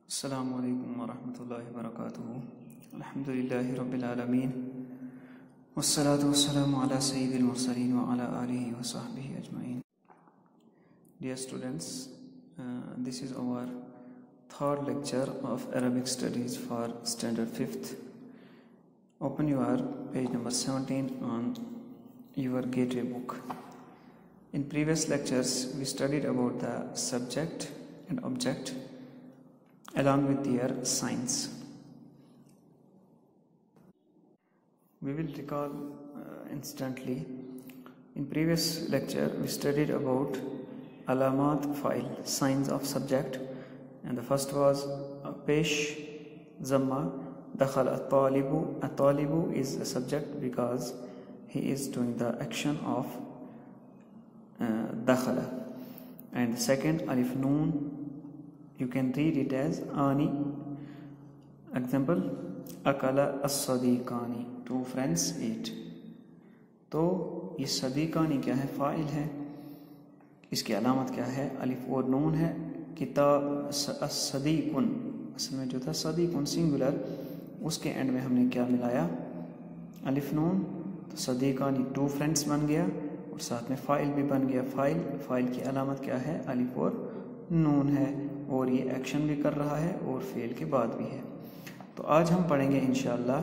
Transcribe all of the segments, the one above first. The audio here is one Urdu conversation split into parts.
السلام علیکم ورحمۃ اللہ وبرکاتہ۔ الحمد للہ رب العالمین والصلاة والسلام علی سید المرسلین وعلی آلہ وصحبہ اجمعین۔ Dear students, this is our third lecture of Arabic studies for standard 5th. Open your page number 17 on your gateway book. In previous lectures we studied about the subject and object along with their signs. We will recall instantly. In previous lecture we studied about alamat fa'il, signs of subject, and the first was pesh zamma dakhal at-talibu. At-talibu is the subject because he is doing the action of dakhala. And the second alif noon, you can read it as ani. Example, akala as-sadiqani, two friends eat. تو یہ صدیقانی کیا ہے؟ فاعل ہے. اس کی علامت کیا ہے؟ الف اور نون ہے. کتاب صدیقن، اصل میں جو تھا صدیقن سنگولر، اس کے اینڈ میں ہم نے کیا ملایا؟ الف نون. تو صدیقانی ٹو فرینڈس بن گیا اور ساتھ میں فاعل بھی بن گیا. فاعل کی علامت کیا ہے؟ الف اور نون ہے، اور یہ ایکشن بھی کر رہا ہے اور فعل کے بعد بھی ہے. تو آج ہم پڑھیں گے انشاءاللہ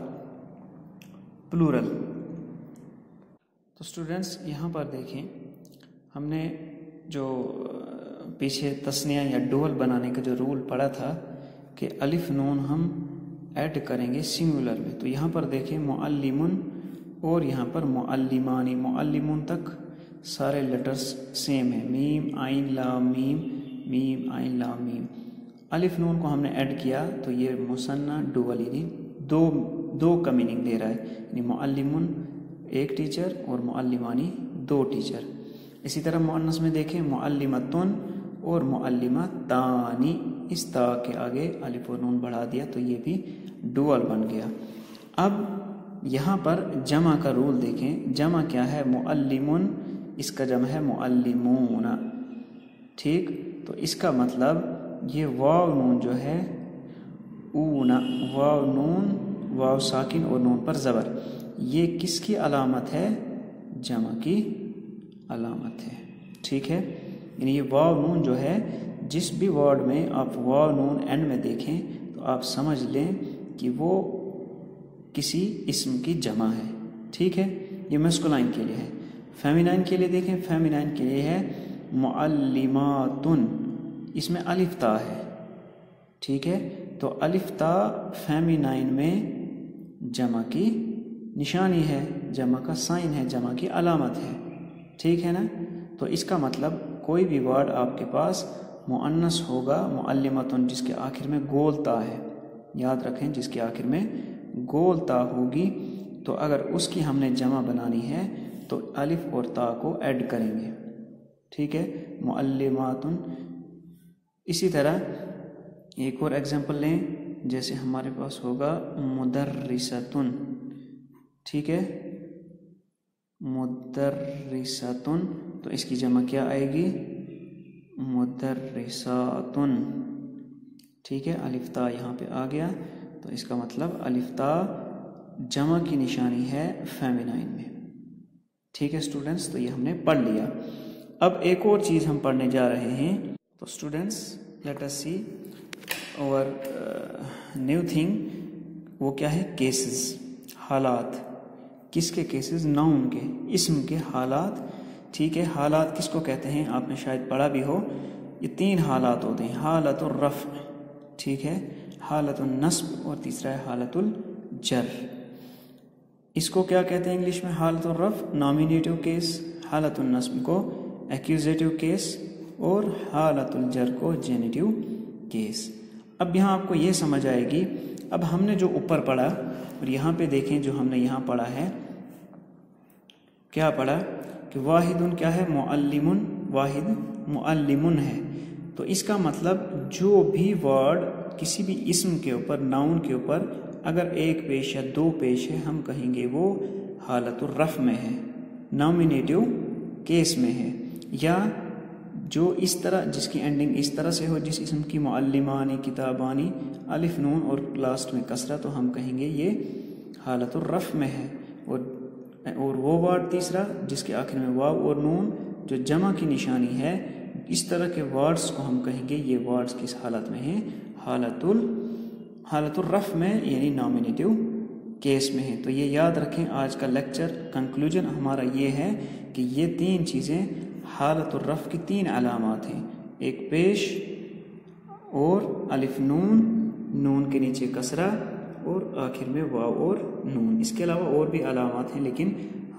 پلورل. تو اسٹوڈنٹس یہاں پر دیکھیں، ہم نے جو پیچھے تثنیہ یا ڈول بنانے کا جو رول پڑھا تھا کہ الف نون ہم ایڈ کریں گے سنگولر میں. تو یہاں پر دیکھیں معلمن اور یہاں پر معلمانی. معلمن تک سارے لیٹرز سیم ہیں، میم عین لام میم، میم عین لام میم. الف نون کو ہم نے ایڈ کیا تو یہ مثنیٰ ڈول، یعنی دو کا میننگ دے رہا ہے، یعنی معلمن ایک ٹیچر اور معلمانی دو ٹیچر. اسی طرح مؤنث میں دیکھیں معلمتن اور معلمتانی، اس تا کے آگے الف اور نون بڑھا دیا تو یہ بھی ڈول بن گیا. اب یہاں پر جمع کا رول دیکھیں. جمع کیا ہے؟ معلمن، اس کا جمع ہے معلمون. ٹھیک، تو اس کا مطلب یہ واو نون جو ہے اونا، واو نون، واو ساکن اور نون پر زبر، یہ کس کی علامت ہے؟ جمع کی علامت ہے. ٹھیک ہے، یعنی یہ واو نون جو ہے، جس بھی ورڈ میں آپ واو نون اینڈ میں دیکھیں تو آپ سمجھ لیں کہ وہ کسی اسم کی جمع ہے. ٹھیک ہے، یہ مسکولائن کے لیے ہے. فیمینائن کے لیے دیکھیں، فیمینائن کے لیے ہے معلماتن، اس میں الف تا ہے. ٹھیک ہے، تو الف تا فیمینائن میں جمع کی نشانی ہے، جمع کا سائن ہے، جمع کی علامت ہے. ٹھیک ہے نا؟ تو اس کا مطلب کوئی بھی ورڈ آپ کے پاس مؤنث ہوگا معلمتن جس کے آخر میں گول تا ہے، یاد رکھیں جس کے آخر میں گول تا ہوگی، تو اگر اس کی ہم نے جمع بنانی ہے تو الف اور تا کو ایڈ کریں گے. ٹھیک ہے، معلماتن. اسی طرح ایک اور ایگزامپل لیں، جیسے ہمارے پاس ہوگا مدرستن. ٹھیک ہے، مدرستن، تو اس کی جمع کیا آئے گی؟ مدرساتن. ٹھیک ہے، الف تا یہاں پہ آ گیا تو اس کا مطلب الف تا جمع کی نشانی ہے فیمینائن میں. ٹھیک ہے اسٹوڈنٹس، تو یہ ہم نے پڑھ لیا. اب ایک اور چیز ہم پڑھنے جا رہے ہیں. تو اسٹوڈنٹس لیٹ اس سی اور نیو تھنگ، وہ کیا ہے؟ کیسز، حالات. کس کے کیسز؟ ناؤن کے، اسم کے حالات. ٹھیک ہے، حالات کس کو کہتے ہیں؟ آپ نے شاید پڑھا بھی ہو. یہ تین حالات ہوتے ہیں، حالت الرفع، ٹھیک ہے، حالت النصب اور تیسرا ہے حالت الجر. اس کو کیا کہتے ہیں انگلش میں؟ حالت الرفع نامینیٹو کیس، حالت النصب کو ایکیوزیٹو کیس، اور حالت الجر کو جینیٹیو کیس. اب یہاں آپ کو یہ سمجھ آئے گی. اب ہم نے جو اوپر پڑھا اور یہاں پہ دیکھیں جو ہم نے یہاں پڑھا ہے، کیا پڑھا کہ واحد کیا ہے؟ معلمن. واحد معلمن ہے. تو اس کا مطلب جو بھی ورڈ کسی بھی اسم کے اوپر، ناؤن کے اوپر اگر ایک پیش یا دو پیش ہے، ہم کہیں گے وہ حالت الرفع میں ہے، نامینیٹو کیس میں ہے. یا جو اس طرح جس کی اینڈنگ اس طرح سے ہو، جس اسم کی معلمانی کتابانی الف نون اور لاسٹ میں کسرہ، تو ہم کہیں گے یہ حالت الرفع میں ہے. اور وہ ورڈ تیسرا جس کے آخر میں واو اور نون جو جمع کی نشانی ہے، اس طرح کے ورڈز کو ہم کہیں گے یہ ورڈز کس حالت میں ہیں، حالت الرفع میں، یعنی نامینیٹیو کیس میں ہیں. تو یہ یاد رکھیں. آج کا لیکچر کنکلوژن ہمارا یہ ہے کہ یہ 3 چیزیں حالت الرفع کی 3 علامات ہیں، ایک پیش اور الف نون کے نیچے کسرہ اور آخر میں واو اور نون. اس کے علاوہ اور بھی علامات ہیں لیکن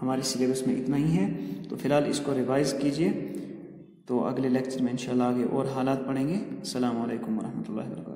ہمارے سلیبس میں اتنا ہی ہے. تو فی الحال اس کو ریوائز کیجئے. تو اگلے لیکچر میں انشاءاللہ آگے اور حالات پڑھیں گے. السلام علیکم ورحمۃ اللہ وبرکاتہ.